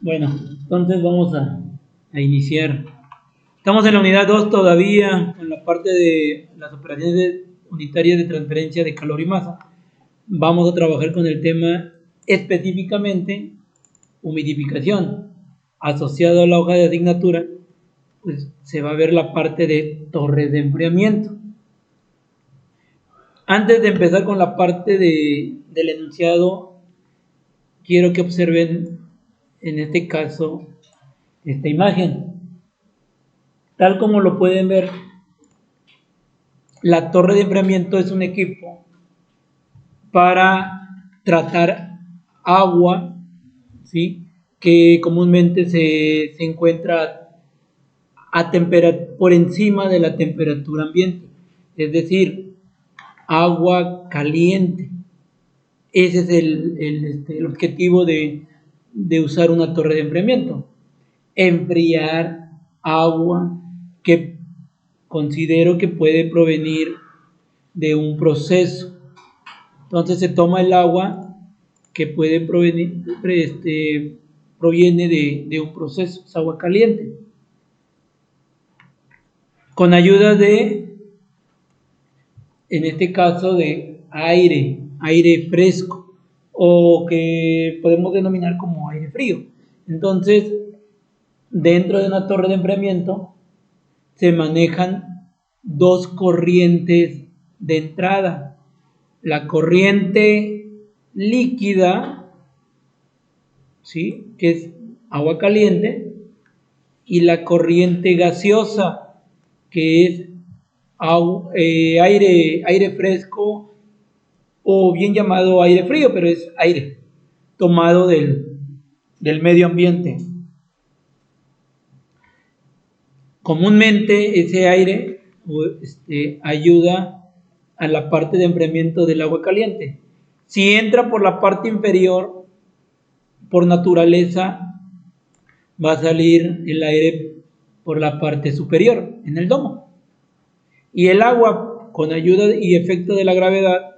Bueno, entonces vamos a iniciar. Estamos en la unidad 2 todavía, en la parte de las operaciones unitarias de transferencia de calor y masa. Vamos a trabajar con el tema específicamente humidificación. Asociado a la hoja de asignatura, pues se va a ver la parte de torres de enfriamiento. Antes de empezar con la parte del enunciado, quiero que observen en este caso esta imagen. Tal como lo pueden ver, la torre de enfriamiento es un equipo para tratar agua, ¿sí?, que comúnmente se encuentra por encima de la temperatura ambiente, es decir, agua caliente. Ese es el objetivo de usar una torre de enfriamiento: enfriar agua que considero que puede provenir de un proceso. Entonces se toma el agua que puede proviene de un proceso, es agua caliente, con ayuda de, en este caso, de aire fresco, o que podemos denominar como aire frío. Entonces, dentro de una torre de enfriamiento se manejan dos corrientes de entrada: la corriente líquida, ¿sí?, que es agua caliente, y la corriente gaseosa, que es aire fresco, o bien llamado aire frío, pero es aire tomado del medio ambiente. Comúnmente ese aire ayuda a la parte de enfriamiento del agua caliente. Si entra por la parte inferior, por naturaleza va a salir el aire por la parte superior, en el domo. Y el agua, con ayuda y efecto de la gravedad,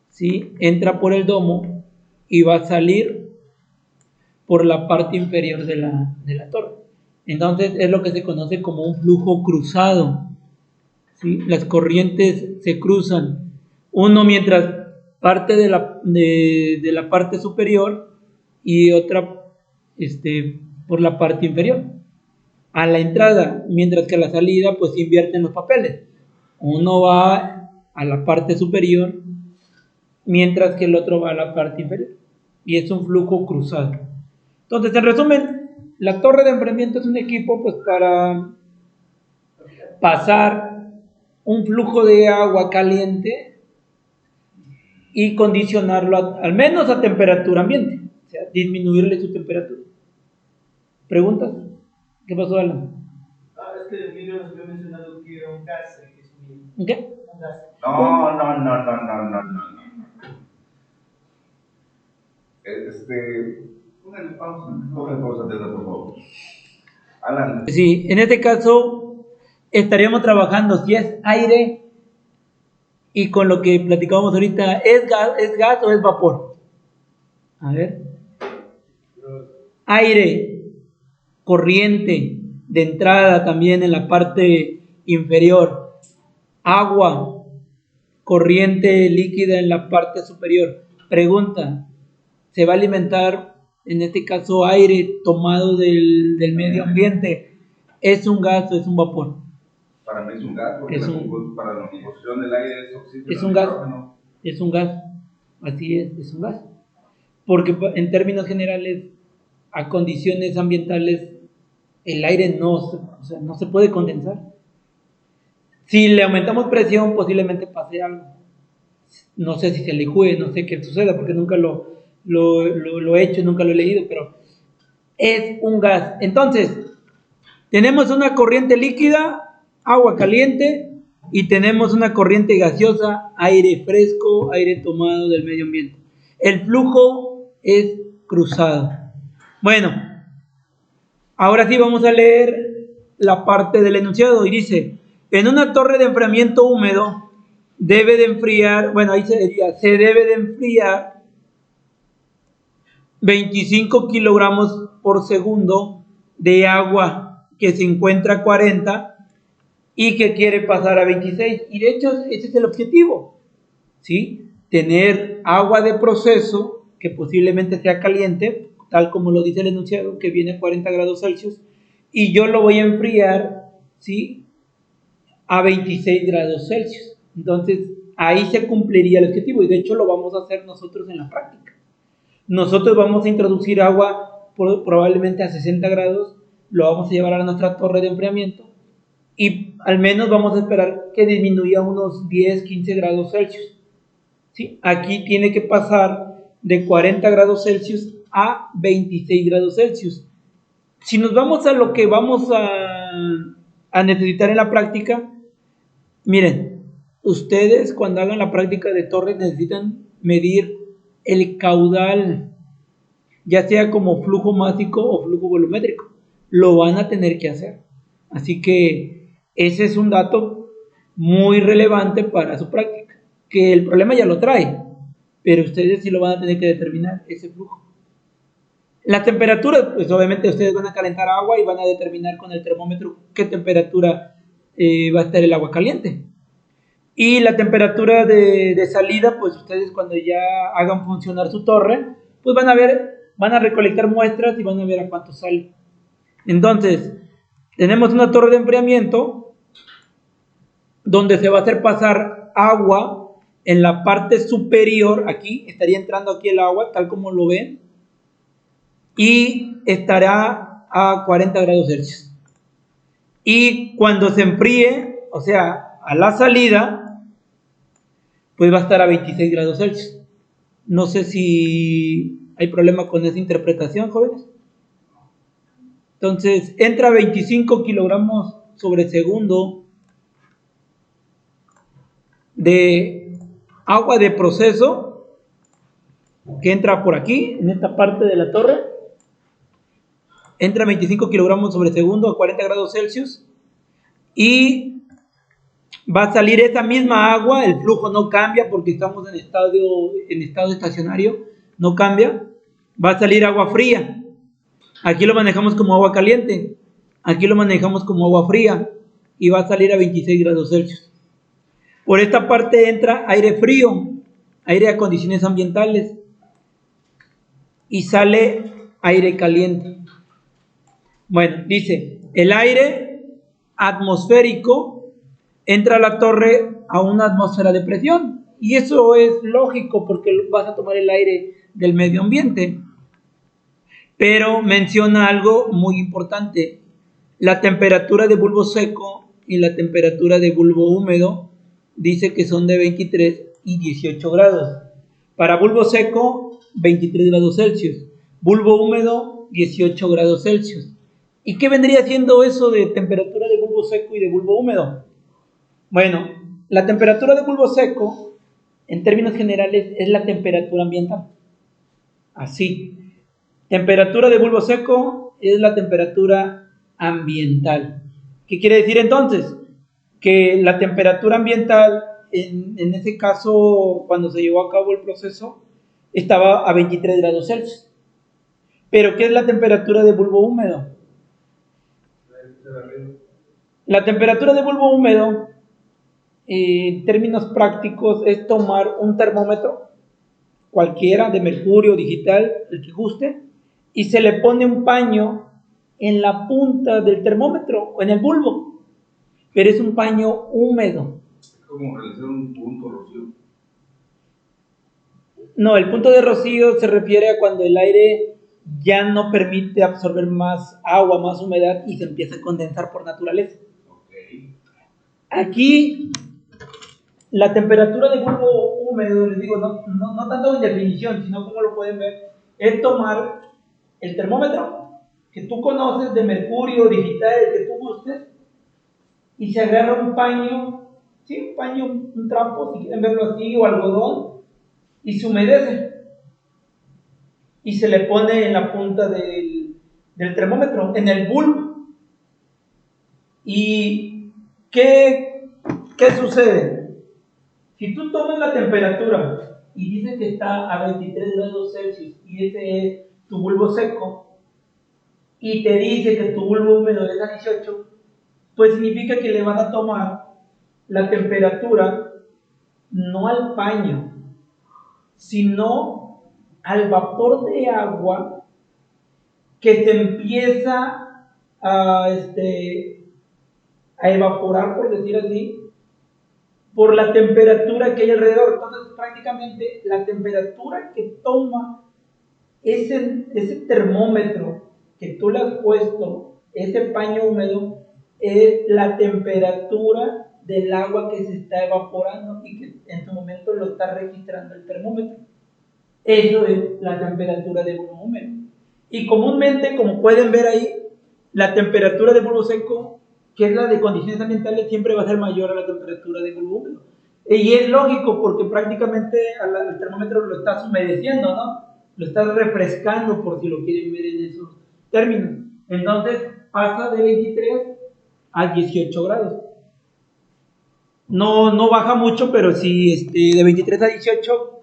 ¿sí?, entra por el domo y va a salir por la parte inferior de la torre. Entonces es lo que se conoce como un flujo cruzado, ¿sí? Las corrientes se cruzan, uno mientras parte de la parte superior y otra por la parte inferior. A la entrada, mientras que a la salida pues invierten los papeles. Uno va a la parte superior, mientras que el otro va a la parte inferior, y es un flujo cruzado. Entonces, en resumen, la torre de enfriamiento es un equipo pues para pasar un flujo de agua caliente y condicionarlo al menos a temperatura ambiente, o sea, disminuirle su temperatura. ¿Preguntas? ¿Qué pasó, Alan? Es que Emilio nos había mencionado que era un gas el que subía. ¿Qué? Un gas. No. Póngale pausa, por favor. Alan. Sí, en este caso estaríamos trabajando si es aire, y con lo que platicábamos ahorita, ¿es gas o es vapor? A ver. Aire, corriente de entrada también en la parte inferior. Agua, corriente líquida en la parte superior. Pregunta: ¿se va a alimentar, en este caso, aire tomado del medio ambiente? ¿Es un gas o es un vapor? Para mí es un gas, porque para la composición del aire es oxígeno. Es un gas. Es un gas. Así es un gas. Porque en términos generales, a condiciones ambientales, el aire no se puede condensar. Si le aumentamos presión, posiblemente pase algo. No sé si se licúe, no sé qué suceda, porque nunca lo he hecho, nunca lo he leído, pero es un gas. Entonces, tenemos una corriente líquida, agua caliente, y tenemos una corriente gaseosa, aire fresco, aire tomado del medio ambiente. El flujo es cruzado. Bueno, ahora sí vamos a leer la parte del enunciado, y dice: en una torre de enfriamiento húmedo debe de enfriar, bueno, ahí se debe de enfriar 25 kilogramos por segundo de agua que se encuentra a 40 y que quiere pasar a 26. Y de hecho ese es el objetivo, ¿sí? Tener agua de proceso que posiblemente sea caliente, tal como lo dice el enunciado, que viene a 40 grados Celsius, y yo lo voy a enfriar, ¿sí?, a 26 grados Celsius. Entonces, ahí se cumpliría el objetivo, y de hecho lo vamos a hacer nosotros en la práctica. Nosotros vamos a introducir agua probablemente a 60 grados, lo vamos a llevar a nuestra torre de enfriamiento, y al menos vamos a esperar que disminuya unos 10, 15 grados Celsius. ¿Sí? Aquí tiene que pasar de 40 grados Celsius a 26 grados Celsius. Si nos vamos a lo que vamos a necesitar en la práctica, miren, ustedes cuando hagan la práctica de torres necesitan medir el caudal, ya sea como flujo másico o flujo volumétrico. Lo van a tener que hacer. Así que ese es un dato muy relevante para su práctica, que el problema ya lo trae, pero ustedes sí lo van a tener que determinar, ese flujo. La temperatura, pues obviamente ustedes van a calentar agua y van a determinar con el termómetro qué temperatura va a estar el agua caliente. Y la temperatura de salida, pues ustedes cuando ya hagan funcionar su torre, pues van a recolectar muestras y van a ver a cuánto sale. Entonces, tenemos una torre de enfriamiento donde se va a hacer pasar agua en la parte superior, aquí, estaría entrando aquí el agua, tal como lo ven, y estará a 40 grados Celsius. Y cuando se enfríe, o sea, a la salida, pues va a estar a 26 grados Celsius. No sé si hay problema con esa interpretación, jóvenes. Entonces, entra 25 kilogramos sobre segundo de agua de proceso que entra por aquí, en esta parte de la torre. Entra 25 kilogramos sobre segundo a 40 grados Celsius y va a salir esa misma agua, el flujo no cambia porque estamos en estado estacionario, no cambia, va a salir agua fría. Aquí lo manejamos como agua caliente, aquí lo manejamos como agua fría y va a salir a 26 grados Celsius. Por esta parte entra aire frío, aire a condiciones ambientales, y sale aire caliente. Bueno, dice, el aire atmosférico entra a la torre a una atmósfera de presión, y eso es lógico porque vas a tomar el aire del medio ambiente. Pero menciona algo muy importante, la temperatura de bulbo seco y la temperatura de bulbo húmedo, dice que son de 23 y 18 grados. Para bulbo seco, 23 grados Celsius. Bulbo húmedo, 18 grados Celsius. ¿Y qué vendría siendo eso de temperatura de bulbo seco y de bulbo húmedo? Bueno, la temperatura de bulbo seco, en términos generales, es la temperatura ambiental. Así. Temperatura de bulbo seco es la temperatura ambiental. ¿Qué quiere decir entonces? Que la temperatura ambiental, en ese caso, cuando se llevó a cabo el proceso, estaba a 23 grados Celsius. ¿Pero qué es la temperatura de bulbo húmedo? La temperatura de bulbo húmedo, en términos prácticos, es tomar un termómetro, cualquiera, de mercurio, digital, el que guste, y se le pone un paño en la punta del termómetro o en el bulbo, pero es un paño húmedo. Es como realizar un punto rocío. No, el punto de rocío se refiere a cuando el aire ya no permite absorber más agua, más humedad y se empieza a condensar por naturaleza. Okay. Aquí la temperatura de bulbo húmedo, les digo, no tanto en definición, sino como lo pueden ver, es tomar el termómetro que tú conoces de mercurio, digital, el que tú gustes, y se agarra un paño, ¿sí? Un paño, un trapo, si quieren verlo así, o algodón, y se humedece. Y se le pone en la punta del termómetro, en el bulbo. ¿Y qué sucede? Si tú tomas la temperatura y dice que está a 23 grados Celsius y ese es tu bulbo seco y te dice que tu bulbo húmedo es a 18, pues significa que le van a tomar la temperatura no al paño, sino al vapor de agua que se empieza a evaporar, por decir así, por la temperatura que hay alrededor. Entonces, prácticamente la temperatura que toma ese termómetro que tú le has puesto, ese paño húmedo, es la temperatura del agua que se está evaporando y que en su momento lo está registrando el termómetro. Eso es la temperatura de bulbo húmedo. Y comúnmente, como pueden ver ahí, la temperatura de bulbo seco, que es la de condiciones ambientales, siempre va a ser mayor a la temperatura de bulbo húmedo. Y es lógico porque prácticamente el termómetro lo estás humedeciendo, ¿no? Lo estás refrescando, por si lo quieren ver en esos términos. Entonces pasa de 23 a 18 grados. No baja mucho, pero sí de 23 a 18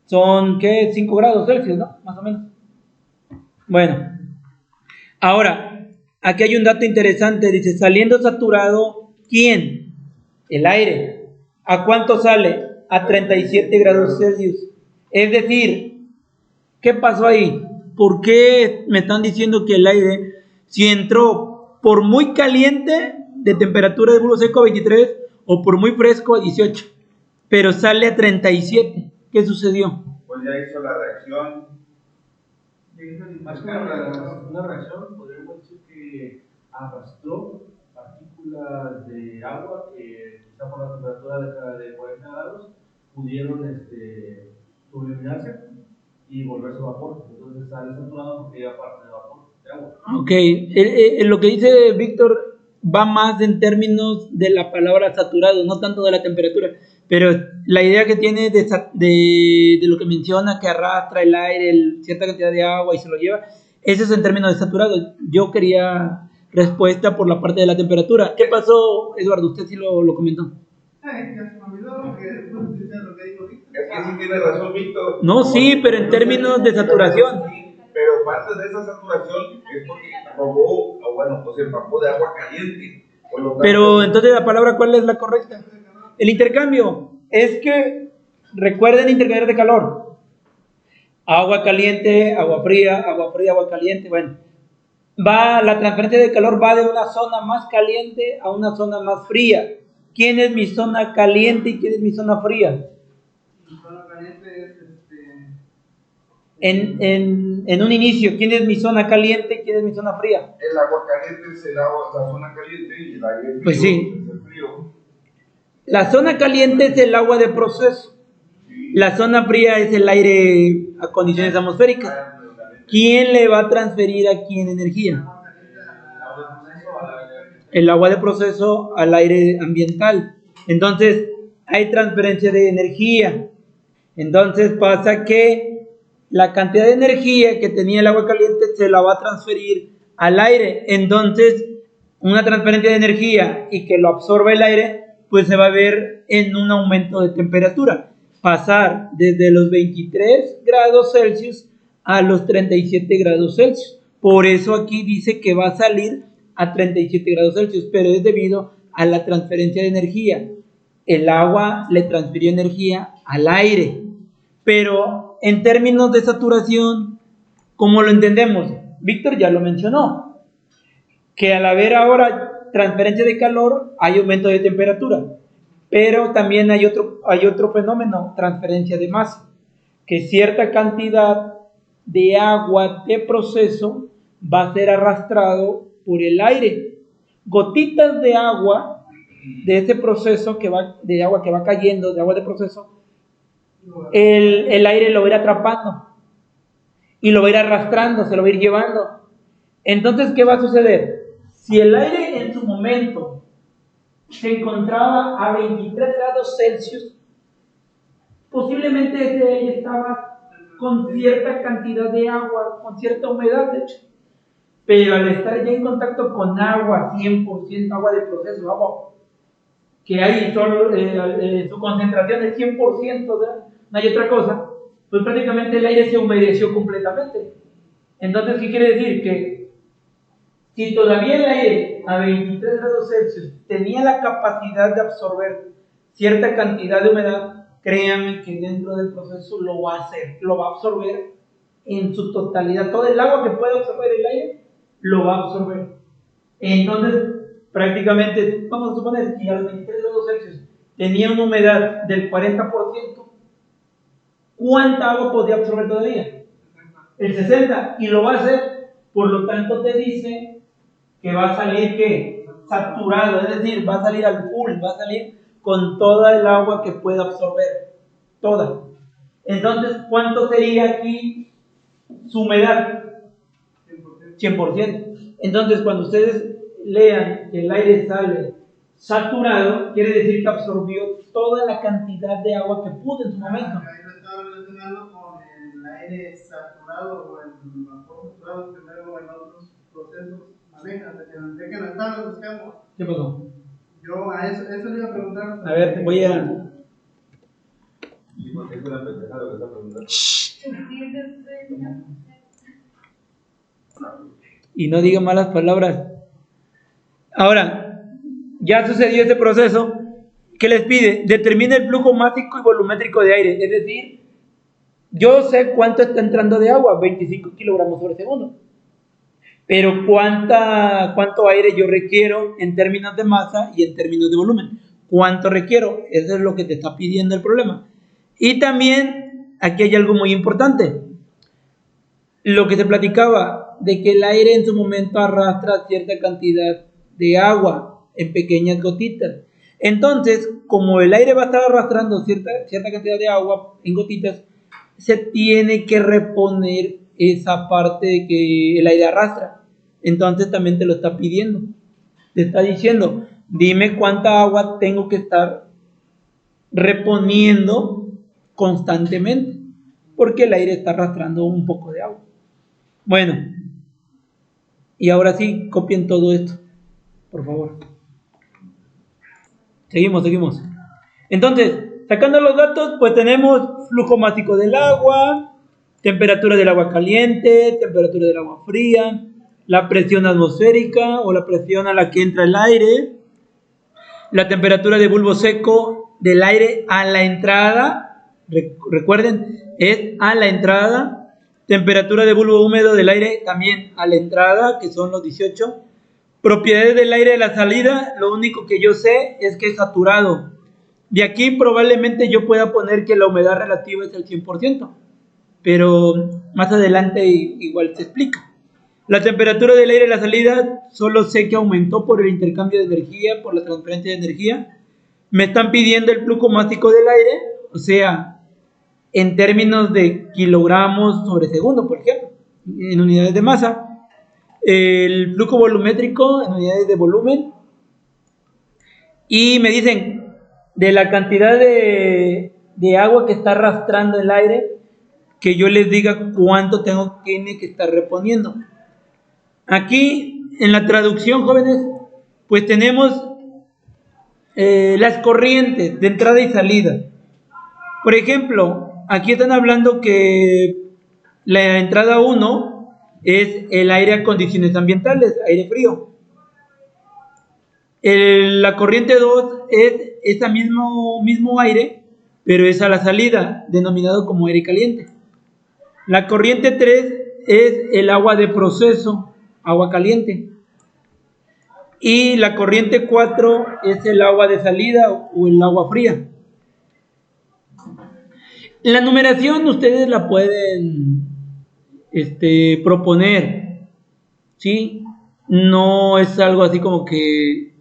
son, ¿qué? 5 grados Celsius, ¿no? Más o menos. Bueno, ahora, aquí hay un dato interesante. Dice, saliendo saturado, ¿quién? El aire. ¿A cuánto sale? A 37 grados Celsius. Es decir, ¿qué pasó ahí? ¿Por qué me están diciendo que el aire, si entró por muy caliente de temperatura de bulbo seco a 23 o por muy fresco a 18, pero sale a 37? ¿Qué sucedió? Pues ya hizo la reacción. Más que una reacción, podríamos decir que arrastró partículas de agua que quizá por la temperatura de 40 grados pudieron subliminarse y volverse vapor. Entonces sale saturado porque ya parte de vapor de agua. Ok, lo que dice Víctor va más en términos de la palabra saturado, no tanto de la temperatura, pero la idea que tiene de lo que menciona, que arrastra el aire, cierta cantidad de agua y se lo lleva, eso es en términos de saturado. Yo quería respuesta por la parte de la temperatura. ¿Qué pasó, Eduardo? Usted sí lo comentó. Ay, ya se me olvidó lo que dijo Víctor. Es que sí tiene razón, Víctor. No, sí, pero en términos de saturación. Sí, pero parte de esa saturación es porque robó, o bueno, pues empapó de agua caliente. Pero entonces la palabra, ¿cuál es la correcta? El intercambio. Es que recuerden intercambiar de calor. Agua caliente, agua fría, agua caliente. Bueno, la transferencia de calor va de una zona más caliente a una zona más fría. ¿Quién es mi zona caliente y quién es mi zona fría? Mi zona caliente es En un inicio, ¿quién es mi zona caliente y quién es mi zona fría? El agua caliente es la zona caliente y el aire frío, pues sí. es el frío. La zona caliente es el agua de proceso. La zona fría es el aire a condiciones atmosféricas. ¿Quién le va a transferir a quién energía? El agua de proceso al aire ambiental. Entonces, hay transferencia de energía. Entonces pasa que la cantidad de energía que tenía el agua caliente se la va a transferir al aire. Entonces, una transferencia de energía y que lo absorba el aire, pues se va a ver en un aumento de temperatura. Pasar desde los 23 grados Celsius a los 37 grados Celsius. Por eso aquí dice que va a salir a 37 grados Celsius, pero es debido a la transferencia de energía. El agua le transfirió energía al aire. Pero en términos de saturación, ¿cómo lo entendemos? Víctor ya lo mencionó, que al haber ahora transferencia de calor, hay aumento de temperatura. Pero también hay otro fenómeno, transferencia de masa, que cierta cantidad de agua de proceso va a ser arrastrado por el aire. Gotitas de agua de ese proceso de agua que va cayendo, de agua de proceso, el aire lo va a ir atrapando y lo va a ir arrastrando, se lo va a ir llevando. Entonces, ¿qué va a suceder? Si el aire en su momento se encontraba a 23 grados Celsius, posiblemente ese aire estaba con cierta cantidad de agua, con cierta humedad, de hecho. Pero al estar ya en contacto con agua, 100% agua de proceso, agua que hay solo, su concentración es 100%, ¿verdad? No hay otra cosa, pues prácticamente el aire se humedeció completamente. Entonces, ¿qué quiere decir? Que si todavía el aire a 23 grados Celsius tenía la capacidad de absorber cierta cantidad de humedad, créanme que dentro del proceso lo va a hacer, lo va a absorber en su totalidad. Todo el agua que puede absorber el aire lo va a absorber. Entonces, prácticamente, vamos a suponer que a los 23 grados Celsius tenía una humedad del 40%, ¿cuánta agua podría absorber todavía? El 60%, y lo va a hacer, por lo tanto te dice que va a salir, ¿qué? Saturado, es decir, va a salir al full, va a salir con toda el agua que pueda absorber, toda. Entonces, ¿cuánto sería aquí su humedad? 100%. Entonces, cuando ustedes lean que el aire sale saturado, quiere decir que absorbió toda la cantidad de agua que pudo en su momento. Ahí lo estaba relacionando con el aire saturado o el vapor saturado que luego en otros procesos manejan. De que no están los buscamos. ¿Qué pasó? Yo a eso le iba a preguntar. A ver, voy a... Y no diga malas palabras. Ahora, ya sucedió este proceso. ¿Qué les pide? Determine el flujo másico y volumétrico de aire. Es decir, yo sé cuánto está entrando de agua, 25 kilogramos sobre segundo. Pero cuánto aire yo requiero en términos de masa y en términos de volumen. ¿Cuánto requiero? Eso es lo que te está pidiendo el problema. Y también, aquí hay algo muy importante. Lo que se platicaba, de que el aire en su momento arrastra cierta cantidad de agua en pequeñas gotitas. Entonces, como el aire va a estar arrastrando cierta cantidad de agua en gotitas, se tiene que reponer esa parte de que el aire arrastra. Entonces también te lo está pidiendo. Te está diciendo, dime cuánta agua tengo que estar reponiendo constantemente, porque el aire está arrastrando un poco de agua. Bueno, y ahora sí, copien todo esto, por favor. Seguimos. Entonces, sacando los datos, pues tenemos flujo másico del agua, temperatura del agua caliente, temperatura del agua fría, la presión atmosférica o la presión a la que entra el aire, la temperatura de bulbo seco del aire a la entrada, recuerden, es a la entrada, temperatura de bulbo húmedo del aire también a la entrada, que son los 18. Propiedades del aire de la salida, lo único que yo sé es que es saturado. De aquí probablemente yo pueda poner que la humedad relativa es el 100%, pero más adelante igual se explica. La temperatura del aire de la salida solo sé que aumentó por el intercambio de energía, por la transferencia de energía. Me están pidiendo el flujo másico del aire, o sea, en términos de kilogramos sobre segundo, por ejemplo, en unidades de masa. El flujo volumétrico en unidades de volumen. Y me dicen de la cantidad de agua que está arrastrando el aire, que yo les diga cuánto tiene que estar reponiendo. Aquí en la traducción, jóvenes, pues tenemos las corrientes de entrada y salida. Por ejemplo, aquí están hablando que la entrada 1 es el aire a condiciones ambientales, aire frío. La corriente 2 es ese mismo aire, pero es a la salida, denominado como aire caliente. La corriente 3 es el agua de proceso, agua caliente. Y la corriente 4 es el agua de salida o el agua fría. La numeración ustedes la pueden proponer, ¿sí? No es algo así como que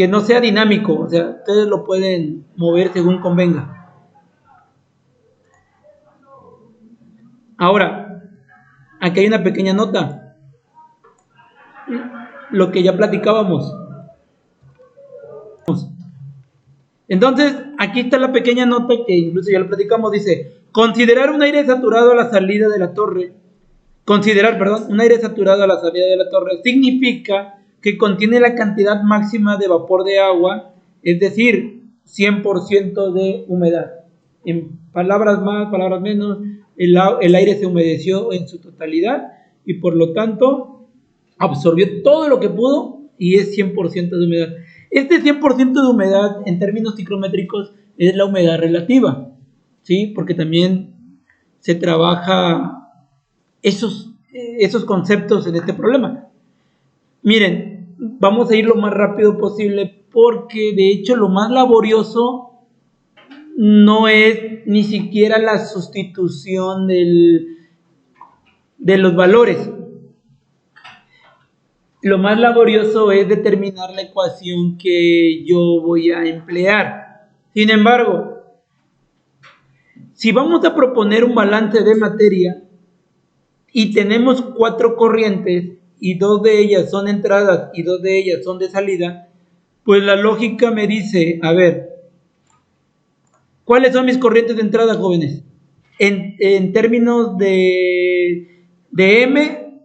no sea dinámico, o sea, ustedes lo pueden mover según convenga. Ahora, aquí hay una pequeña nota, lo que ya platicábamos. Entonces, aquí está la pequeña nota que incluso ya lo platicamos, dice, considerar un aire saturado a la salida de la torre, un aire saturado a la salida de la torre significa que contiene la cantidad máxima de vapor de agua, es decir, 100% de humedad. En palabras más, palabras menos, el aire se humedeció en su totalidad y por lo tanto absorbió todo lo que pudo y es 100% de humedad. Este 100% de humedad en términos psicométricos es la humedad relativa, ¿sí? Porque también se trabaja esos conceptos en este problema. Miren, vamos a ir lo más rápido posible porque de hecho lo más laborioso no es ni siquiera la sustitución de los valores. Lo más laborioso es determinar la ecuación que yo voy a emplear. Sin embargo, si vamos a proponer un balance de materia y tenemos 4 corrientes y 2 de ellas son entradas y 2 de ellas son de salida, pues la lógica me dice, a ver, ¿cuáles son mis corrientes de entrada, jóvenes? En términos de M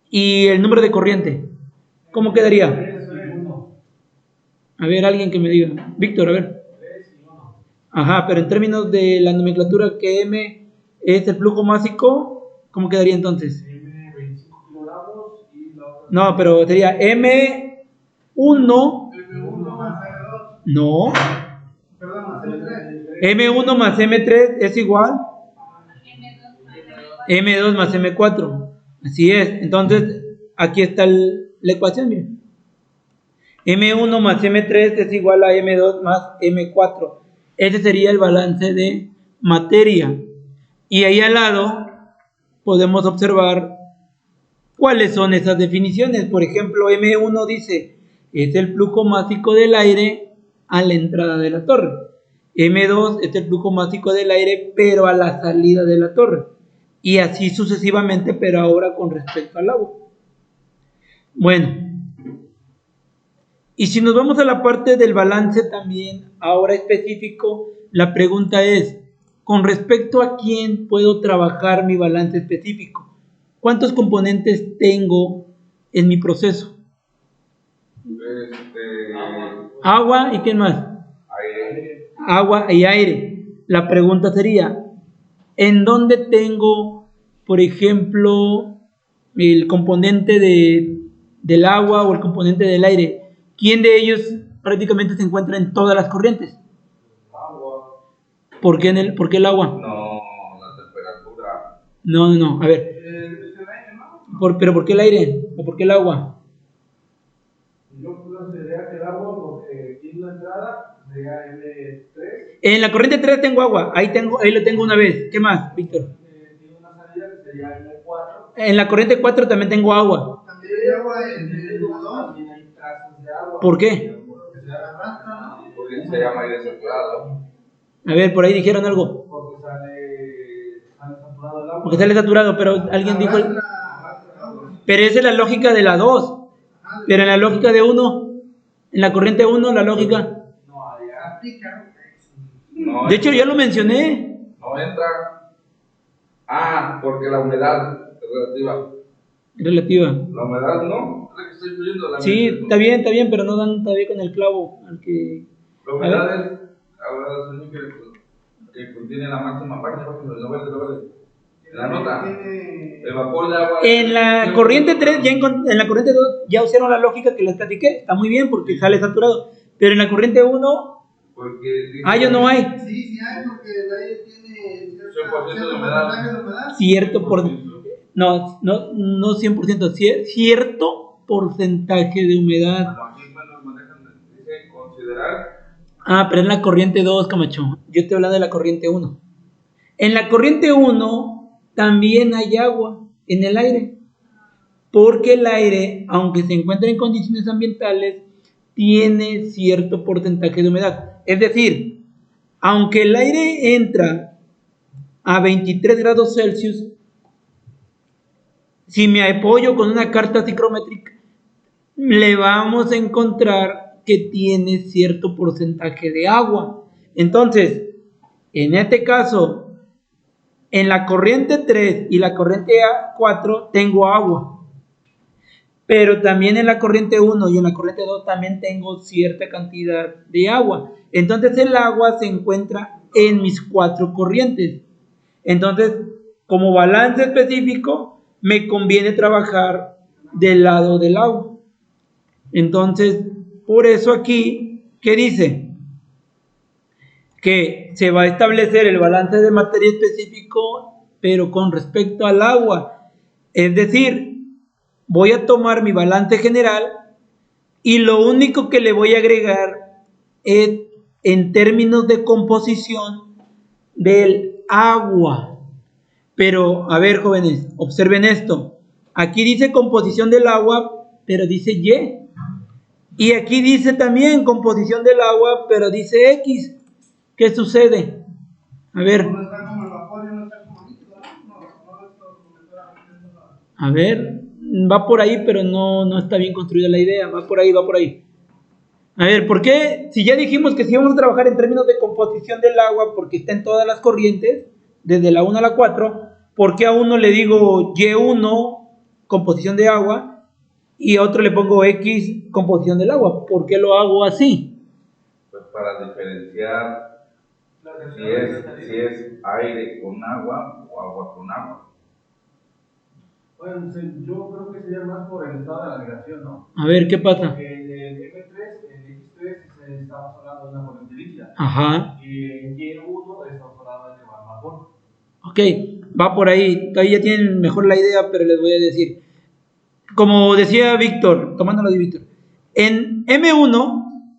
y el número de corriente, ¿cómo quedaría? A ver, alguien que me diga. Víctor, a ver. Ajá, pero en términos de la nomenclatura que M es el flujo másico, ¿cómo quedaría entonces? M 25 kilogramos y la otra... No, pero sería M1. M1 más M2. No. Perdón, más M3. M1 más M3 es igual M2 más M4. Así es. Entonces, aquí está la ecuación, miren. M1 más M3 es igual a M2 más M4. Ese sería el balance de materia. Y ahí al lado podemos observar cuáles son esas definiciones. Por ejemplo, M1 dice, es el flujo másico del aire a la entrada de la torre. M2 es el flujo másico del aire, pero a la salida de la torre. Y así sucesivamente, pero ahora con respecto al agua. Bueno, y si nos vamos a la parte del balance también, ahora específico, la pregunta es, ¿con respecto a quién puedo trabajar mi balance específico? ¿Cuántos componentes tengo en mi proceso? Agua y ¿quién más? Aire. Agua y aire. La pregunta sería, ¿en dónde tengo, por ejemplo, el componente del agua o el componente del aire? ¿Quién de ellos prácticamente se encuentra en todas las corrientes? Agua. ¿Por qué el agua? No, la temperatura. No, a ver. Es el aire, ¿no? ¿Pero por qué el aire? ¿O por qué el agua? Yo consideraría que el agua, porque tiene una entrada, sería M3. En la corriente 3 tengo agua, ahí lo tengo una vez. ¿Qué más, Víctor? Tiene una salida que sería M4. En la corriente 4 también tengo agua. También hay agua en el 2. También hay trazas de agua. ¿Por qué? Porque se arrastra, ¿no? Porque se llama aire saturado. A ver, por ahí dijeron algo. Porque sale saturado el agua. Porque sale saturado, pero alguien dijo... Pero esa es la lógica de la 2. Pero en la lógica de 1, en la corriente 1, la lógica... No, allá. No, De hecho, ya lo mencioné. no entra. Ah, porque la humedad es relativa. Relativa. La humedad no, es la que estoy viendo. La Sí, humedad, está bien, pero no dan todavía con el clavo al que... La humedad es ahora es que contiene la máxima parte, en la nota. El vapor de agua. En la corriente 3, en la corriente 2, ya usaron la lógica que les platiqué. Está muy bien porque sale saturado. Pero en la corriente 1, yo no hay. Sí, hay, porque el aire tiene 100% de porcentaje de humedad. Cierto no 100%, cierto porcentaje de humedad. Aquí nos manejan, dice considerar. Ah, pero en la corriente 2, Camacho. Yo estoy hablando de la corriente 1. En la corriente 1 también hay agua en el aire. Porque el aire, aunque se encuentra en condiciones ambientales, tiene cierto porcentaje de humedad. Es decir, aunque el aire entra a 23 grados Celsius, si me apoyo con una carta psicométrica, le vamos a encontrar que tiene cierto porcentaje de agua. Entonces, en este caso, en la corriente 3 y la corriente 4 tengo agua. Pero también en la corriente 1 y en la corriente 2 también tengo cierta cantidad de agua. Entonces el agua se encuentra en mis 4 corrientes. Entonces, como balance específico, me conviene trabajar del lado del agua. Entonces, por eso aquí, ¿qué dice? Que se va a establecer el balance de materia específico, pero con respecto al agua. Es decir, voy a tomar mi balance general y lo único que le voy a agregar es en términos de composición del agua. Pero, a ver, jóvenes, observen esto. Aquí dice composición del agua, pero dice Y. Y aquí dice también composición del agua, pero dice X. ¿Qué sucede? A ver. Uno está como el vapor y uno está como líquido, ¿no? No esto A ver, va por ahí, pero no está bien construida la idea. Va por ahí, va por ahí. A ver, ¿por qué? Si ya dijimos que si vamos a trabajar en términos de composición del agua, porque está en todas las corrientes, desde la 1 a la 4, ¿por qué a uno le digo Y1, composición de agua, y a otro le pongo X, composión del agua? ¿Por qué lo hago así? Pues para diferenciar si es aire con agua o agua con agua. Bueno, yo creo que sería más por el estado de la navegación, ¿no? A ver, ¿qué pasa? Porque en el M3, en el X3 estamos hablando de una corriente líquida. Ajá. Y en Y1 estamos hablando de vapor. Ok, va por ahí. Todavía tienen mejor la idea, pero les voy a decir. Como decía Víctor, tomándolo de Víctor, en M1,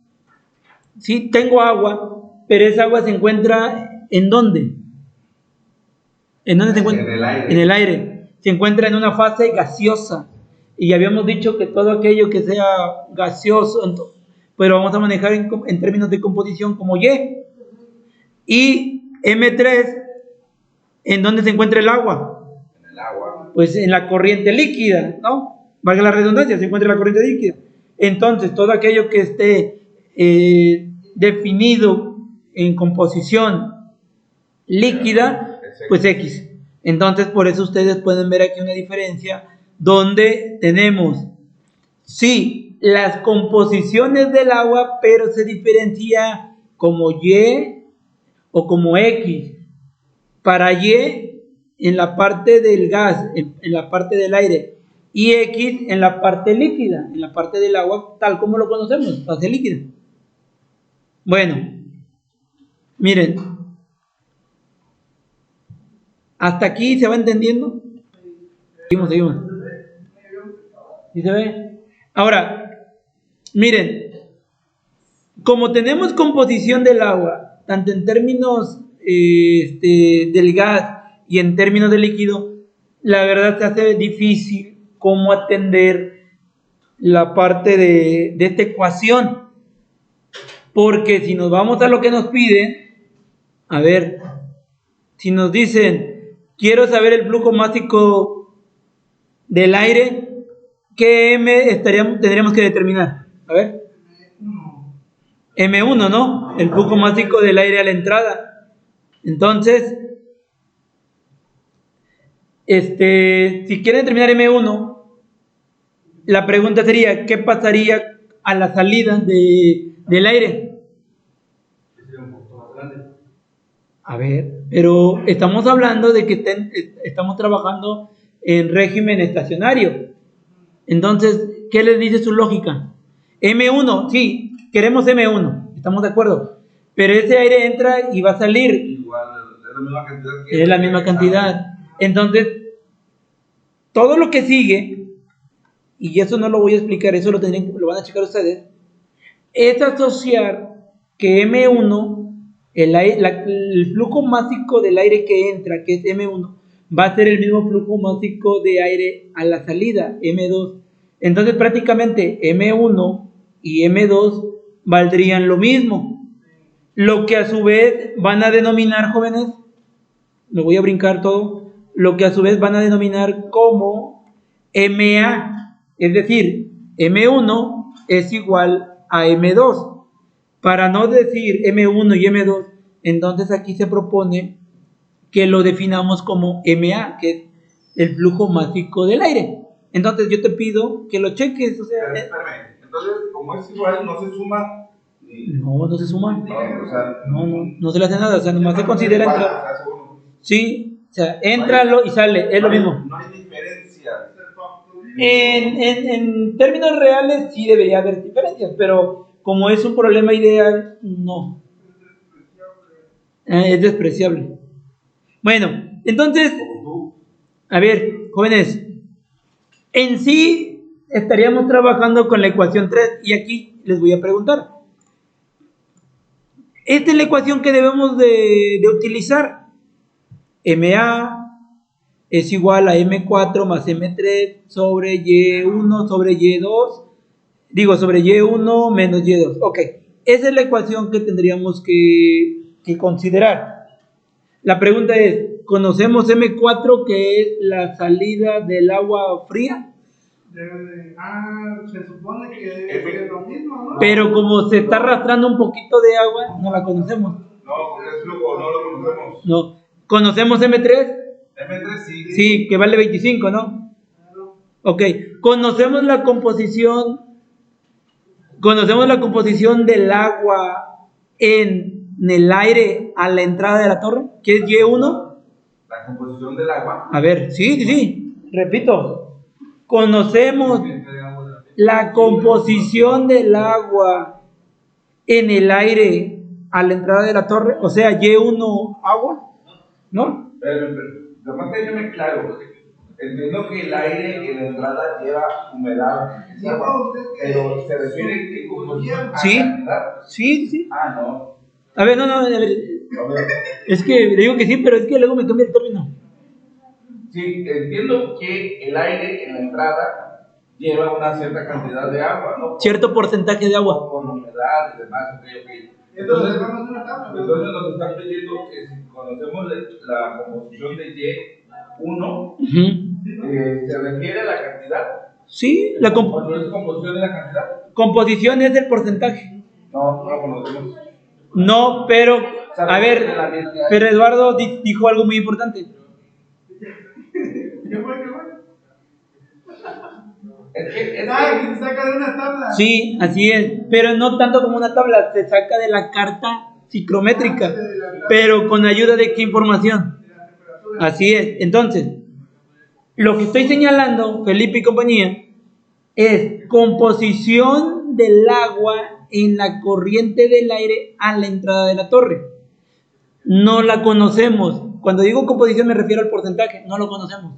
sí, tengo agua, pero esa agua se encuentra ¿en dónde? ¿En dónde se encuentra? En el aire. En el aire. Se encuentra en una fase gaseosa. Y habíamos dicho que todo aquello que sea gaseoso, pero vamos a manejar en términos de composición como Y. Y M3, ¿en dónde se encuentra el agua? En el agua. Pues en la corriente líquida, ¿no? Valga la redundancia, se encuentra en la corriente líquida. Entonces, todo aquello que esté definido en composición líquida, pues X. Entonces, por eso ustedes pueden ver aquí una diferencia donde tenemos, sí, las composiciones del agua, pero se diferencia como Y o como X. Para Y, en la parte del gas, en la parte del aire, y X en la parte líquida, en la parte del agua, tal como lo conocemos, fase líquida. Bueno, miren, hasta aquí se va entendiendo. Seguimos. ¿Sí se ve? Ahora, miren, como tenemos composición del agua, tanto en términos del gas y en términos de líquido, la verdad se hace difícil cómo atender la parte de esta ecuación, porque si nos vamos a lo que nos piden, a ver, si nos dicen, quiero saber el flujo másico del aire, ¿qué M tendríamos que determinar? A ver. M1, ¿no? El flujo másico del aire a la entrada. Entonces, si quieren determinar M1, la pregunta sería, ¿qué pasaría a la salida del aire? Sería un poquito más grande. A ver, pero estamos hablando de que estamos trabajando en régimen estacionario. Entonces, ¿qué les dice su lógica? M1, sí, queremos M1, estamos de acuerdo. Pero ese aire entra y va a salir. Igual, es la misma cantidad. Es la misma cantidad. Entonces, todo lo que sigue, y eso no lo voy a explicar, eso lo van a checar ustedes, es asociar que M1, el flujo másico del aire que entra, que es M1, va a ser el mismo flujo másico de aire a la salida, M2. Entonces, prácticamente M1 y M2 valdrían lo mismo. Lo que a su vez van a denominar, jóvenes, me voy a brincar todo, lo que a su vez van a denominar como MA, es decir, M1 es igual a M2. Para no decir M1 y M2, entonces aquí se propone que lo definamos como MA, que es el flujo másico del aire. Entonces yo te pido que lo cheques. O sea, espérame. Entonces, como es igual, no se suma. No se suma. No, o sea, No se le hace nada, o sea, nomás se considera. Sí, O sea, entra y sale, es lo mismo. No hay diferencia. En términos reales sí debería haber diferencias, pero como es un problema ideal, no. Es despreciable. Bueno, entonces, a ver, jóvenes, en sí estaríamos trabajando con la ecuación 3 y aquí les voy a preguntar. Esta es la ecuación que debemos de utilizar. MA es igual a M4 más M3 sobre Y1 sobre Y2, sobre Y1 menos Y2. Ok, esa es la ecuación que tendríamos que considerar. La pregunta es, ¿conocemos M4 que es la salida del agua fría? Se supone que debe ser lo mismo, ¿no? Pero como se está arrastrando un poquito de agua, no la conocemos. No, porque es flujo, no lo conocemos. No. ¿Conocemos M3? M3 sí. Sí, que vale 25, ¿no? Ok. ¿Conocemos la composición del agua en el aire a la entrada de la torre? ¿Qué es Y1? La composición del agua. A ver, sí. Repito. Conocemos la composición del agua en el aire a la entrada de la torre, o sea, Y1 agua, ¿no? Pero, nomás que yo me claro, entiendo que el aire en la entrada lleva humedad, pero se refiere que composición a Sí, cantidad. sí. Ah, no. A ver, no, a ver. Es que le digo que sí, pero es que luego me cambia el término. Sí, entiendo que el aire en la entrada lleva una cierta cantidad de agua, ¿no? Cierto porcentaje de agua. Con humedad y demás, ok. Entonces nos están pidiendo que si conocemos la composición de Y1, ¿se refiere a la cantidad? Sí, ¿Cuándo es composición de la cantidad? composición es del porcentaje. No lo conocemos. No, pero, a ver, pero Eduardo dijo algo muy importante. ¿Qué fue? Es que Se saca de una tabla. Sí, así es, pero no tanto como una tabla, se saca de la carta psicométrica, pero con ayuda de qué información. Así es, entonces, lo que estoy señalando, Felipe y compañía, es composición del agua en la corriente del aire a la entrada de la torre. No la conocemos. Cuando digo composición me refiero al porcentaje, no lo conocemos.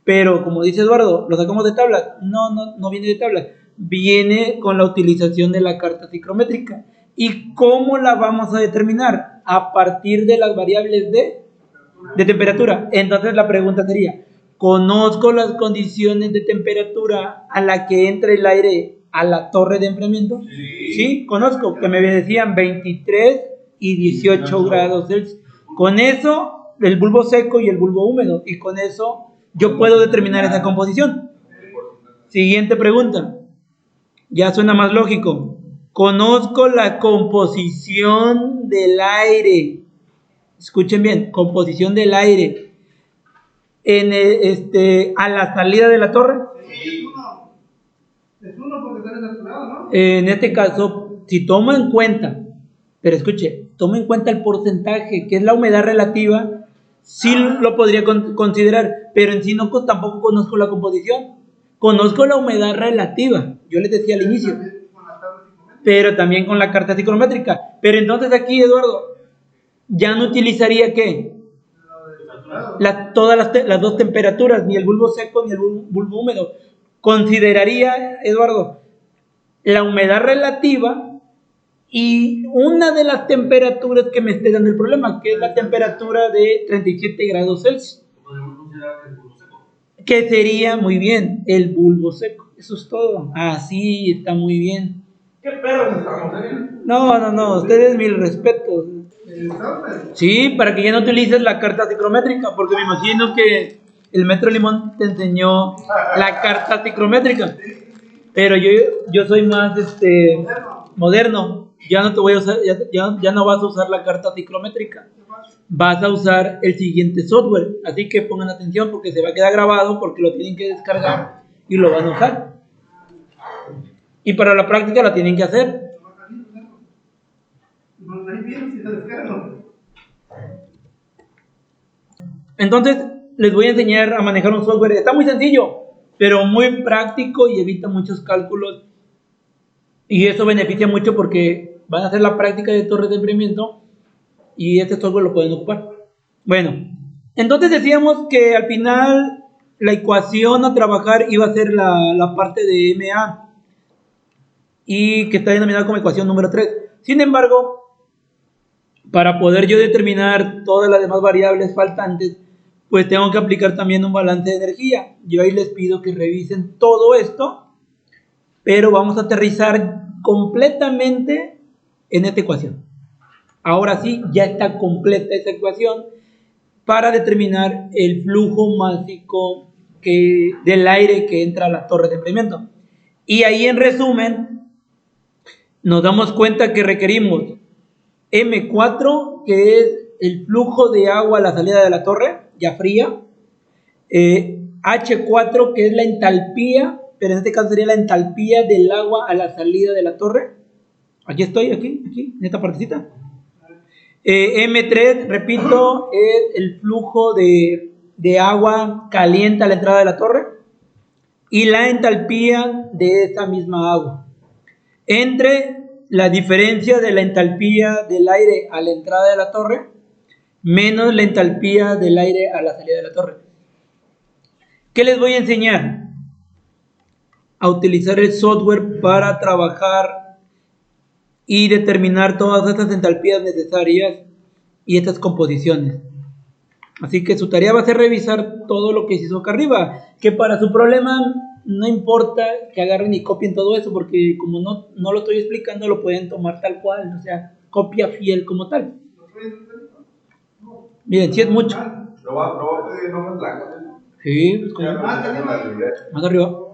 Pero como dice Eduardo, lo sacamos de tablas. No viene de tablas. Viene con la utilización de la carta psicométrica. ¿Y cómo la vamos a determinar? A partir de las variables de temperatura. Entonces la pregunta sería, ¿conozco las condiciones de temperatura a la que entra el aire a la torre de enfriamiento? Sí, conozco, que me decían 23 y 18 grados Celsius. Con eso, el bulbo seco y el bulbo húmedo. Y con eso yo puedo determinar esa composición. Siguiente pregunta. Ya suena más lógico. Conozco la composición del aire. Escuchen bien, composición del aire a la salida de la torre. Es uno porque está saturado, ¿no? En este caso, si tomo en cuenta, pero escuche, tomo en cuenta el porcentaje, que es la humedad relativa, sí lo podría considerar, pero en sí tampoco conozco la composición. Conozco la humedad relativa, yo les decía al inicio, pero también con la carta psicométrica. Pero entonces aquí, Eduardo, ya no utilizaría ¿qué? Todas las dos temperaturas, ni el bulbo seco ni el bulbo húmedo. Consideraría, Eduardo, la humedad relativa y una de las temperaturas que me esté dando el problema, que es la temperatura de 37 grados Celsius. Que sería muy bien el bulbo seco. Eso es todo. Así está muy bien. ¿Qué perros estamos No, ustedes mil respetos. Sí, para que ya no utilices la carta psicométrica, porque me imagino que el Metro Limón te enseñó la carta psicométrica. Pero yo soy más moderno. Ya no te voy a usar, ya no vas a usar la carta psicométrica. Vas a usar el siguiente software. Así que pongan atención porque se va a quedar grabado, porque lo tienen que descargar y lo van a usar. Y para la práctica la tienen que hacer. Entonces, les voy a enseñar a manejar un software. Está muy sencillo, pero muy práctico y evita muchos cálculos. Y eso beneficia mucho porque van a hacer la práctica de torres de enfriamiento y este software lo pueden ocupar. Bueno, entonces decíamos que al final la ecuación a trabajar iba a ser la parte de MA y que está denominada como ecuación número 3. Sin embargo, para poder yo determinar todas las demás variables faltantes, pues tengo que aplicar también un balance de energía. Yo ahí les pido que revisen todo esto, pero vamos a aterrizar completamente en esta ecuación. Ahora sí, ya está completa esa ecuación para determinar el flujo másico del aire que entra a las torres de enfriamiento. Y ahí en resumen, nos damos cuenta que requerimos M4, que es el flujo de agua a la salida de la torre, ya fría. H4, que es la entalpía, pero en este caso sería la entalpía del agua a la salida de la torre. Aquí estoy, aquí, en esta partecita. M3, repito, es el flujo de agua caliente a la entrada de la torre y la entalpía de esa misma agua. Entre la diferencia de la entalpía del aire a la entrada de la torre menos la entalpía del aire a la salida de la torre. ¿Qué les voy a enseñar? A utilizar el software para trabajar y determinar todas estas entalpías necesarias y estas composiciones. Así que su tarea va a ser revisar todo lo que se hizo acá arriba, que para su problema no importa que agarren y copien todo eso, porque como no lo estoy explicando, lo pueden tomar tal cual, o sea, copia fiel como tal. Miren, si es mucho. Lo va a pedir nombres blancos. Sí, pues como Más arriba. más arriba.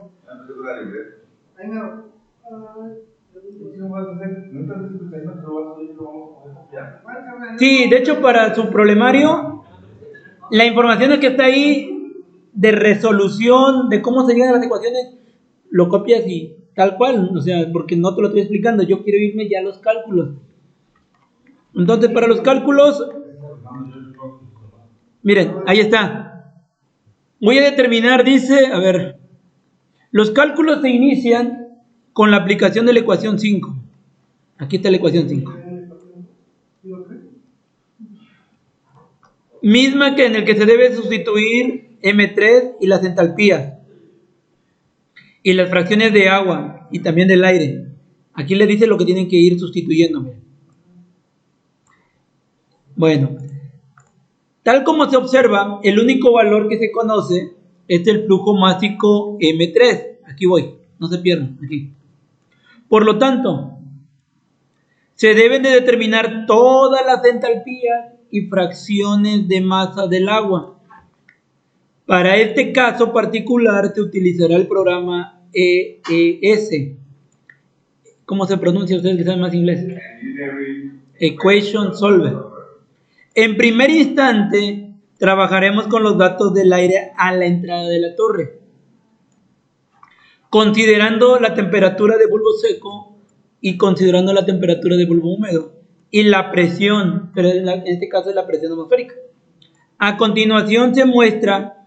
Sí, de hecho para su problemario, la información que está ahí de resolución, de cómo se llegan a las ecuaciones, lo copias y tal cual, o sea, porque no te lo estoy explicando, yo quiero irme ya a los cálculos. Entonces para los cálculos, miren, ahí está. Voy a determinar, dice, a ver, los cálculos se inician con la aplicación de la ecuación 5. Aquí está la ecuación 5. Misma que en el que se debe sustituir M3 y las entalpías. Y las fracciones de agua y también del aire. Aquí les dice lo que tienen que ir sustituyendo. Bueno, tal como se observa, el único valor que se conoce es el flujo másico M3. Aquí voy, no se pierdan, aquí. Por lo tanto, se deben de determinar todas las entalpías y fracciones de masa del agua. Para este caso particular se utilizará el programa EES. ¿Cómo se pronuncia? Ustedes que saben más inglés. Equation Solver. En primer instante, trabajaremos con los datos del aire a la entrada de la torre, considerando la temperatura de bulbo seco y considerando la temperatura de bulbo húmedo y la presión, pero en este caso es la presión atmosférica. A continuación se muestra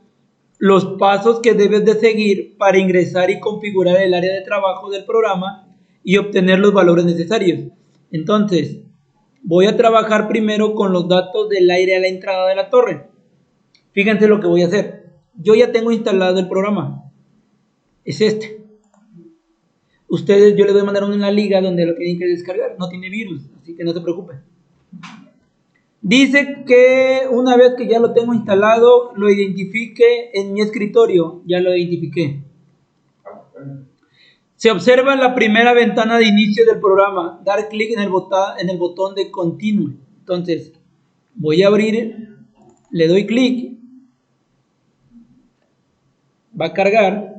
los pasos que debes de seguir para ingresar y configurar el área de trabajo del programa y obtener los valores necesarios. Entonces, voy a trabajar primero con los datos del aire a la entrada de la torre. Fíjense lo que voy a hacer. Yo ya tengo instalado el programa. Es este. Ustedes, yo les voy a mandar una liga donde lo tienen que descargar. No tiene virus, así que no se preocupen. Dice que una vez que ya lo tengo instalado, lo identifique en mi escritorio. Ya lo identifiqué. Se observa la primera ventana de inicio del programa. Dar clic en el botón de Continue. Entonces, voy a abrir, le doy clic. Va a cargar.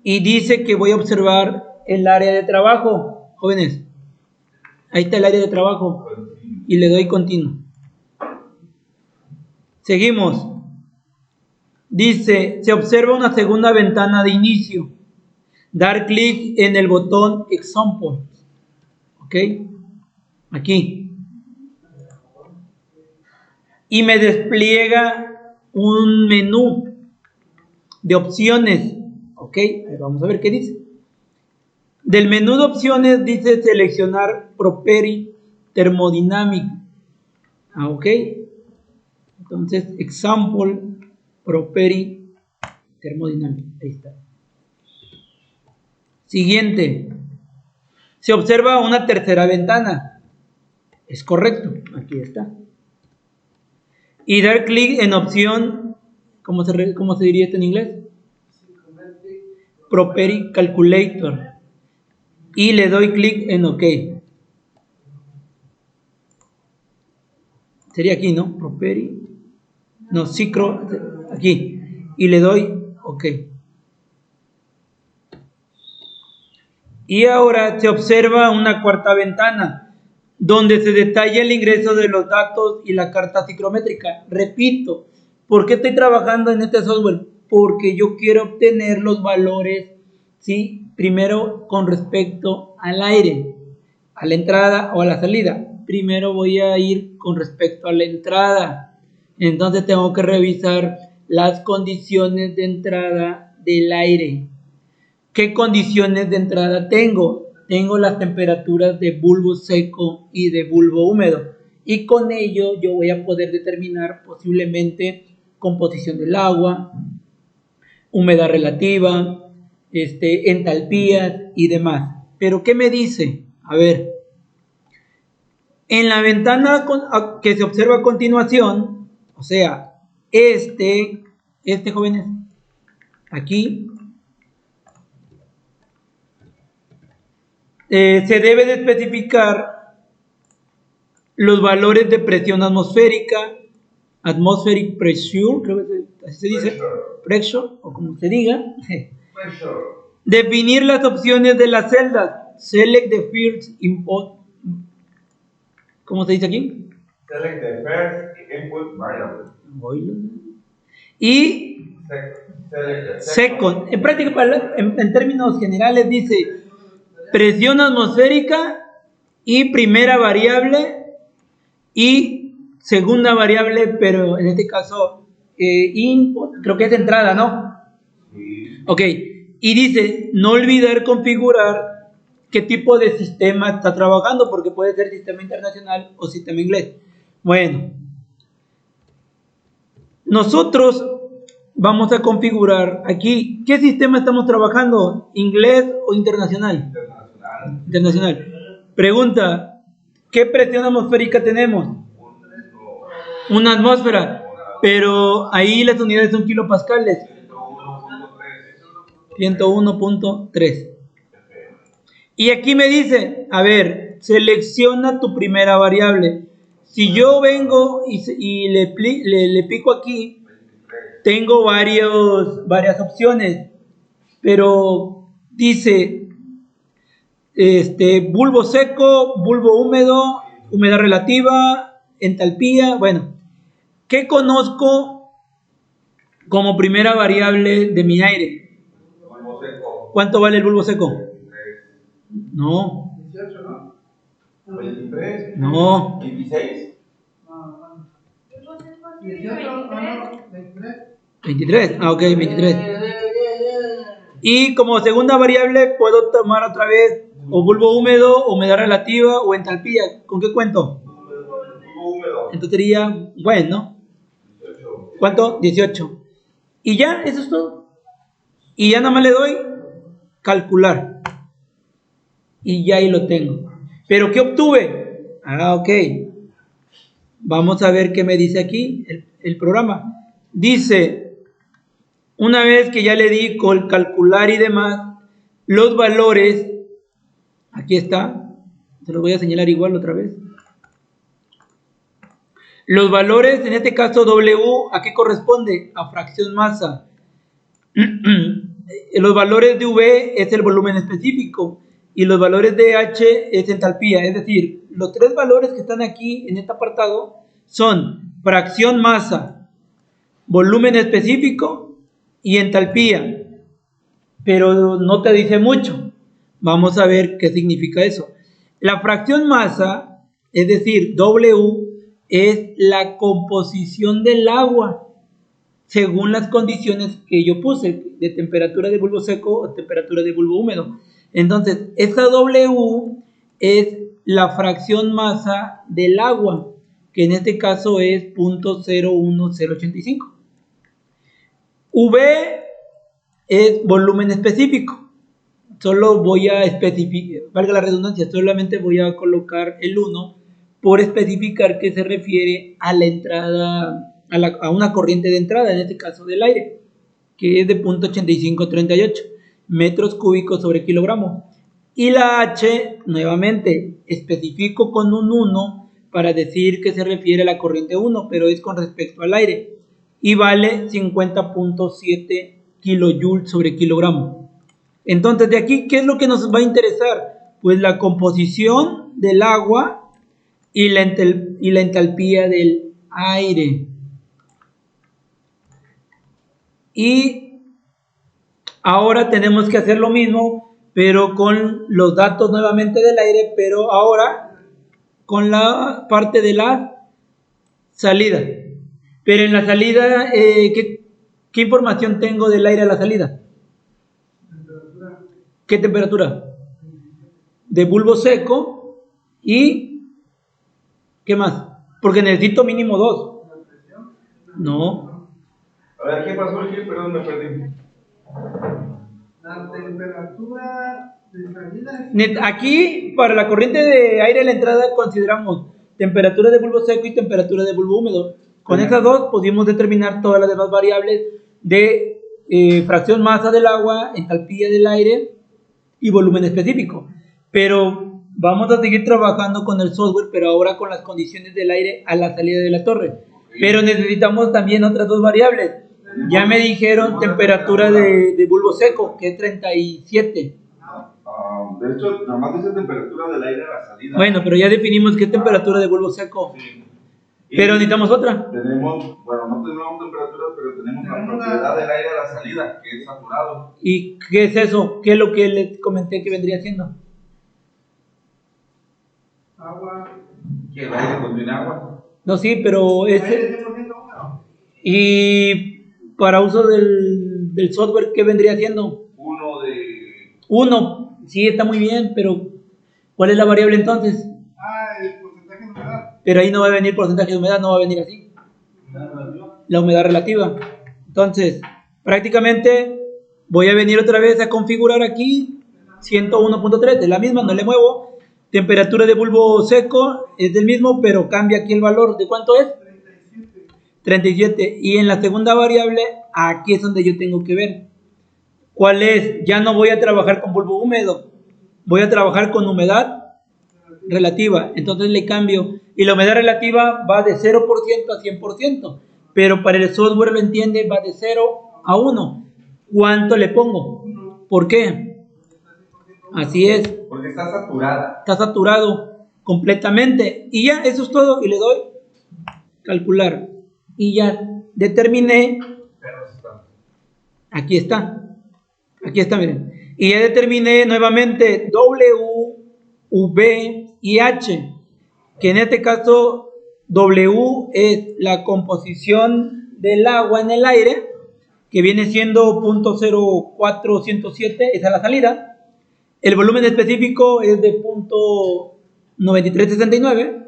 Y dice que voy a observar el área de trabajo. Jóvenes, ahí está el área de trabajo. Y le doy Continue. Seguimos. Dice, se observa una segunda ventana de inicio. Dar clic en el botón Example. ¿Ok? Aquí. y me despliega un menú de opciones. Ok, vamos a ver qué dice. Del menú de opciones dice seleccionar Property Thermodynamic. Ok, entonces example Property Thermodynamic. Ahí está. Siguiente. Se observa una tercera ventana. Es correcto, aquí está. Y dar clic en opción, ¿cómo se diría esto en inglés? Property Calculator. Y le doy clic en OK. Sería aquí, ¿no? Property. No, Cicro. Aquí. Y le doy OK. Y ahora se observa una cuarta ventana, donde se detalla el ingreso de los datos y la carta ciclométrica. Repito, ¿por qué estoy trabajando en este software? Porque yo quiero obtener los valores, ¿sí? Primero con respecto al aire, a la entrada o a la salida. Primero voy a ir con respecto a la entrada. Entonces tengo que revisar las condiciones de entrada del aire. ¿Qué condiciones de entrada tengo? Tengo las temperaturas de bulbo seco y de bulbo húmedo. Y con ello yo voy a poder determinar posiblemente composición del agua, humedad relativa, entalpías y demás. ¿Pero qué me dice? A ver, en la ventana que se observa a continuación, o sea, jóvenes, aquí, se debe de especificar los valores de presión atmosférica, atmospheric pressure, creo que así se dice, pressure, o como se diga. Definir las opciones de las celdas, select the first input, ¿cómo se dice aquí? Select the first input variable. Y second, en práctica, en términos generales dice presión atmosférica y primera variable y segunda variable, pero en este caso input, creo que es entrada, ¿no? Sí. Ok, y dice no olvidar configurar qué tipo de sistema está trabajando, porque puede ser sistema internacional o sistema inglés. Bueno, nosotros vamos a configurar aquí, ¿qué sistema estamos trabajando? ¿Inglés o internacional? Internacional. Pregunta, ¿qué presión atmosférica tenemos? Una atmósfera, pero ahí las unidades son kilopascales. 101.3. Y aquí me dice, a ver, selecciona tu primera variable. Si yo vengo y le pico aquí, tengo varias opciones, pero dice bulbo seco, bulbo húmedo, humedad relativa, entalpía. Bueno, ¿qué conozco como primera variable de mi aire? Bulbo seco. ¿Cuánto vale el bulbo seco? No. 18, ¿no? 23. No. 26. 18, 23. 23. Ah, ok, 23. Y como segunda variable puedo tomar otra vez o bulbo húmedo, humedad relativa o entalpía. ¿Con qué cuento? Bulbo húmedo. Entonces sería, bueno, 18. ¿cuánto? 18. Y ya, eso es todo. Y ya nada más le doy calcular. Y ya ahí lo tengo. ¿Pero qué obtuve? Ah, ok. Vamos a ver qué me dice aquí el programa. Dice, una vez que ya le di con calcular y demás, los valores, aquí está, se los voy a señalar igual otra vez. Los valores, en este caso W, ¿a qué corresponde? A fracción masa. Los valores de V es el volumen específico y los valores de H es entalpía. Es decir, los tres valores que están aquí en este apartado son fracción masa, volumen específico y entalpía, pero no te dice mucho. Vamos a ver qué significa eso. La fracción masa, es decir, W, es la composición del agua según las condiciones que yo puse, de temperatura de bulbo seco o temperatura de bulbo húmedo. Entonces, esa W es la fracción masa del agua, que en este caso es 0.01085. V es volumen específico. Solo voy a especificar, valga la redundancia, solamente voy a colocar el 1 por especificar que se refiere a la entrada, a una corriente de entrada, en este caso del aire, que es de 0.8538 metros cúbicos sobre kilogramo. Y la H, nuevamente, especifico con un 1 para decir que se refiere a la corriente 1, pero es con respecto al aire, y vale 50.7 kilojoules sobre kilogramo. Entonces, de aquí, ¿qué es lo que nos va a interesar? Pues la composición del agua y la entalpía del aire. Y ahora tenemos que hacer lo mismo, pero con los datos nuevamente del aire, pero ahora con la parte de la salida. Pero en la salida, ¿qué información tengo del aire a la salida? ¿Qué temperatura? De bulbo seco y ¿qué más? Porque necesito mínimo 2. No. A ver, ¿qué pasó aquí? Perdón, me perdí. La temperatura de salida. Aquí, para la corriente de aire a la entrada, consideramos temperatura de bulbo seco y temperatura de bulbo húmedo. Con esas dos pudimos determinar todas las demás variables de fracción masa del agua, entalpía del aire y volumen específico. Pero vamos a seguir trabajando con el software, pero ahora con las condiciones del aire a la salida de la torre. Pero necesitamos también otras dos variables. Ya me dijeron temperatura de bulbo seco, que es 37. De hecho, nomás dice temperatura del aire a la salida. Bueno, pero ya definimos qué temperatura de bulbo seco. Sí. Pero necesitamos otra. Tenemos, bueno, no tenemos temperatura, pero tenemos la propiedad del aire a la salida, que es saturado. ¿Y qué es eso? ¿Qué es lo que les comenté que vendría siendo? Agua. Que el aire contiene agua. No, sí, pero Aire ese... 100% húmedo. Y para uso del software, ¿qué vendría siendo? 1. Sí, está muy bien, pero ¿cuál es la variable entonces? El porcentaje de humedad. Pero ahí no va a venir porcentaje de humedad, no va a venir así. La humedad relativa. Entonces, prácticamente voy a venir otra vez a configurar aquí 101.3, de la misma, no le muevo. Temperatura de bulbo seco es del mismo, pero cambia aquí el valor. ¿De cuánto es? 37. Y en la segunda variable, aquí es donde yo tengo que ver. ¿Cuál es? Ya no voy a trabajar con bulbo húmedo, voy a trabajar con humedad relativa. Entonces le cambio. Y la humedad relativa va de 0% a 100%. Pero para el software, lo entiende, va de 0 a 1. ¿Cuánto le pongo? ¿Por qué? Así es. Porque está saturada. Está saturado completamente. Y ya, eso es todo. Y le doy calcular. Y ya determiné. Aquí está. Aquí está, miren. Y ya determiné nuevamente W, V y H. Que en este caso W es la composición del agua en el aire, que viene siendo 0.0407, esa es la salida. El volumen específico es de 0.9369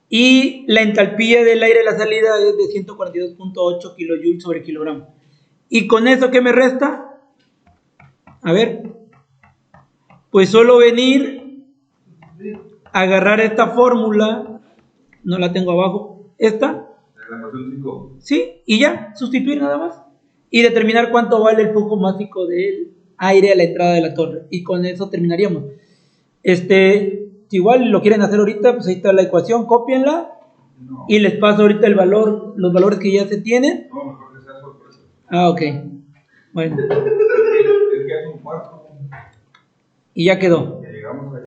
y la entalpía del aire a la salida es de 142.8 kilojoules sobre kilogramo. ¿Y con eso qué me resta? A ver, pues solo venir, agarrar esta fórmula, no la tengo abajo, esta, La ecuación 5. sí, y ya, sustituir nada más y determinar cuánto vale el flujo másico del aire a la entrada de la torre, y con eso terminaríamos. Si igual lo quieren hacer ahorita, pues ahí está la ecuación, cópienla y les paso ahorita el valor, los valores que ya se tienen. No, mejor que sea sorpresa. Ok, bueno, Es que es un cuarto. y ya quedó. Llegamos a